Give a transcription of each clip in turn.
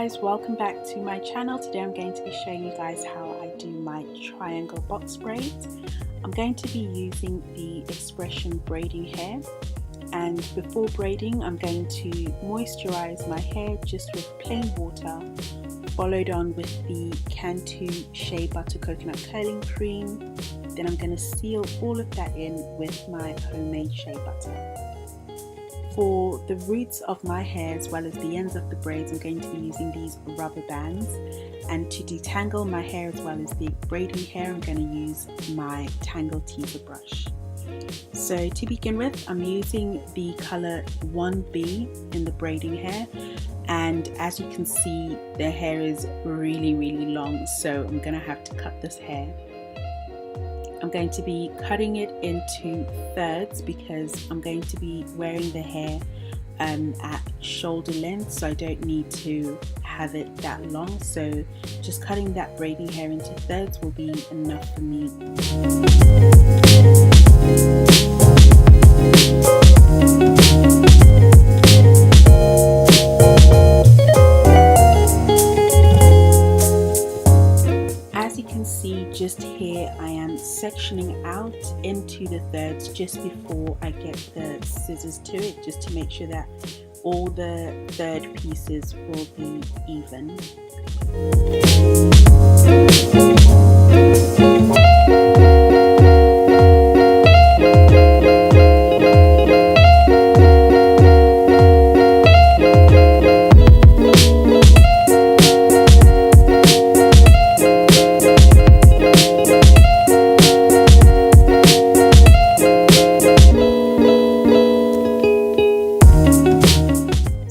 guys, welcome back to my channel. Today I'm going to be showing you guys how I do my triangle box braids. I'm going to be using the Expression braiding hair, and before braiding I'm going to moisturize my hair just with plain water, followed on with the Cantu Shea Butter Coconut Curling Cream. Then I'm going to seal all of that in with my homemade shea butter. For the roots of my hair as well as the ends of the braids, I'm going to be using these rubber bands, and to detangle my hair as well as the braiding hair, I'm going to use my Tangle Teaser brush. So to begin with, I'm using the color 1B in the braiding hair, and as you can see, the hair is really long, so I'm going to have to cut this hair. I'm going to be cutting it into thirds because I'm going to be wearing the hair at shoulder length, so I don't need to have it that long. So just cutting that braiding hair into thirds will be enough for me. Just here I am sectioning out into the thirds just before I get the scissors to it, just to make sure that all the third pieces will be even.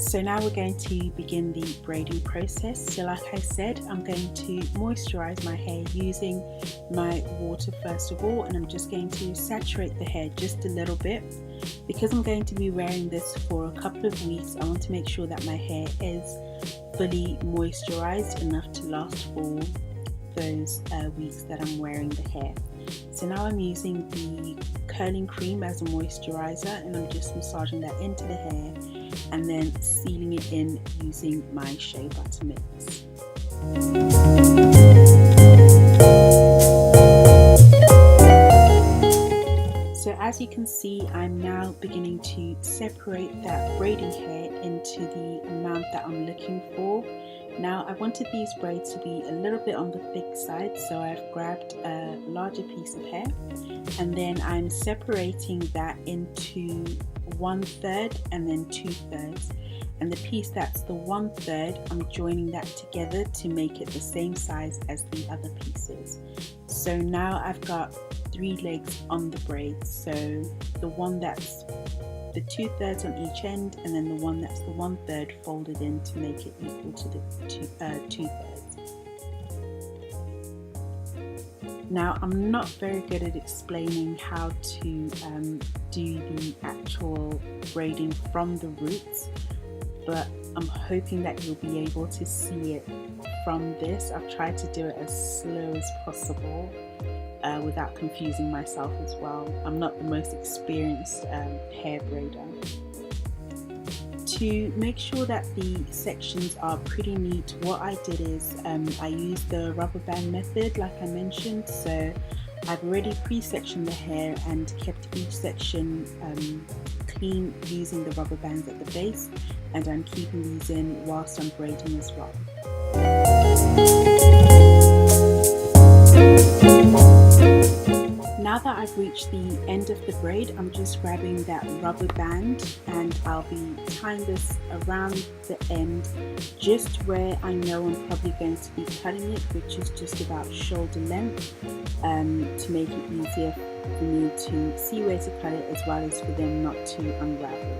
So now we're going to begin the braiding process. So like I said, I'm going to moisturize my hair using my water first of all, and I'm just going to saturate the hair just a little bit. Because I'm going to be wearing this for a couple of weeks, I want to make sure that my hair is fully moisturized enough to last for those weeks that I'm wearing the hair. So now I'm using the curling cream as a moisturizer, and I'm just massaging that into the hair and then sealing it in using my shea butter mix. So as you can see, I'm now beginning to separate that braiding hair into the amount that I'm looking for. Now I wanted these braids to be a little bit on the thick side, so I've grabbed a larger piece of hair and then I'm separating that into 1/3 and then 2/3, and the piece that's the 1/3, I'm joining that together to make it the same size as the other pieces. So now I've got 3 legs on the braids, so the one that's the 2/3 on each end, and then the one that's the 1/3 folded in to make it equal to the 2/3. Now I'm not very good at explaining how to do the actual braiding from the roots, but I'm hoping that you'll be able to see it from this. I've tried to do it as slow as possible without confusing myself as well. I'm not the most experienced hair braider. To make sure that the sections are pretty neat, what I did is I used the rubber band method like I mentioned. So I've already pre-sectioned the hair and kept each section clean using the rubber bands at the base, and I'm keeping these in whilst I'm braiding as well. Now that I've reached the end of the braid, I'm just grabbing that rubber band and I'll be tying this around the end, just where I know I'm probably going to be cutting it, which is just about shoulder length, to make it easier for me to see where to cut it, as well as for them not to unravel.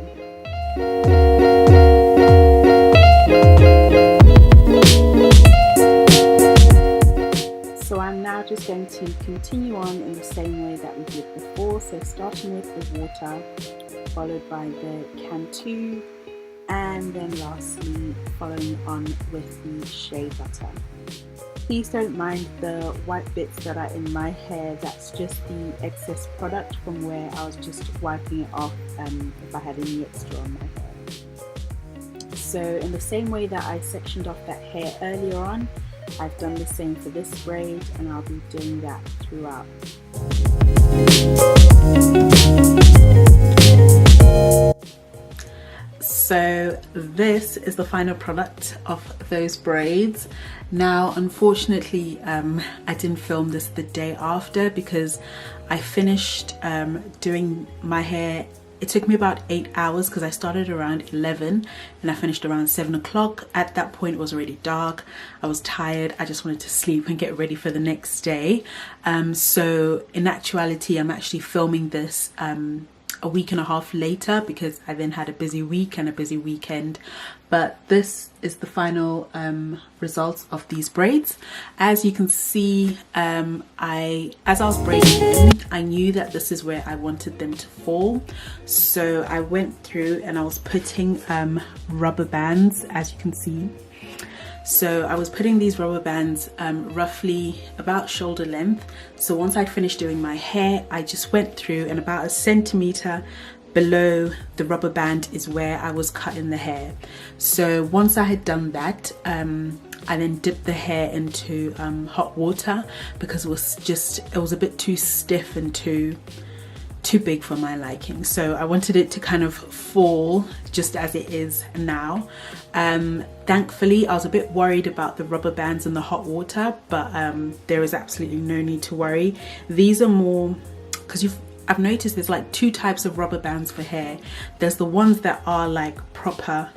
So I'm now just going to continue on in the same way that we did before. So starting with the water, followed by the Cantu, and then lastly following on with the shea butter. Please don't mind the white bits that are in my hair. That's just the excess product from where I was just wiping it off if I had any extra on my hair. So in the same way that I sectioned off that hair earlier on, I've done the same for this braid, and I'll be doing that throughout. So this is the final product of those braids. Now unfortunately I didn't film this the day after because I finished doing my hair. It took me about 8 hours because I started around 11 and I finished around 7 o'clock. At that point it was already dark. I was tired. I just wanted to sleep and get ready for the next day. So in actuality I'm actually filming this a week and a half later because I then had a busy week and a busy weekend. But this is the final results of these braids. As you can see, as I was braiding them, I knew that this is where I wanted them to fall. So I went through and I was putting rubber bands, as you can see. So I was putting these rubber bands roughly about shoulder length. So once I'd finished doing my hair, I just went through, and about a centimeter below the rubber band is where I was cutting the hair. So once I had done that, I then dipped the hair into hot water because it was a bit too stiff and too big for my liking. So I wanted it to kind of fall just as it is now. Thankfully I was a bit worried about the rubber bands and the hot water, but there is absolutely no need to worry. These are more, because I've noticed there's like two types of rubber bands for hair. There's the ones that are like proper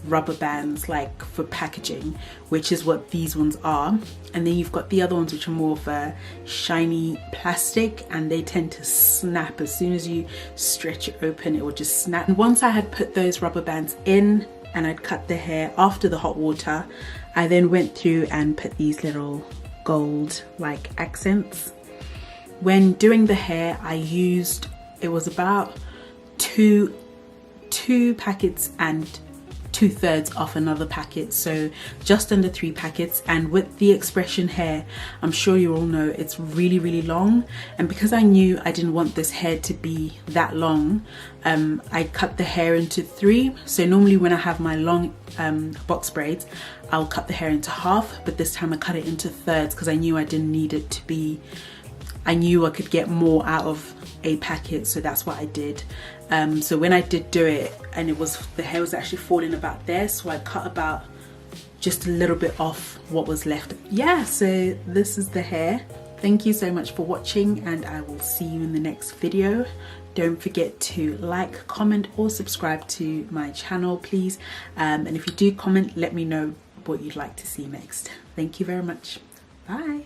rubber bands, like for packaging, which is what these ones are, and then you've got the other ones which are more of a shiny plastic, and they tend to snap as soon as you stretch it open. It will just snap. And once I had put those rubber bands in and I'd cut the hair after the hot water, I then went through and put these little gold like accents. When doing the hair, I used, it was about two packets and 2/3 off another packet, so just under 3 packets. And with the expression hair, I'm sure you all know it's really long, and because I knew I didn't want this hair to be that long, I cut the hair into 3. So normally when I have my long box braids, I'll cut the hair into half, but this time I cut it into thirds because I knew I didn't need it to be, I knew I could get more out of a packet, so that's what I did. So when I did do it, and the hair was actually falling about there, so I cut about just a little bit off what was left. Yeah, so this is the hair. Thank you so much for watching, and I will see you in the next video. Don't forget to like, comment or subscribe to my channel, please. And if you do comment, let me know what you'd like to see next. Thank you very much. Bye.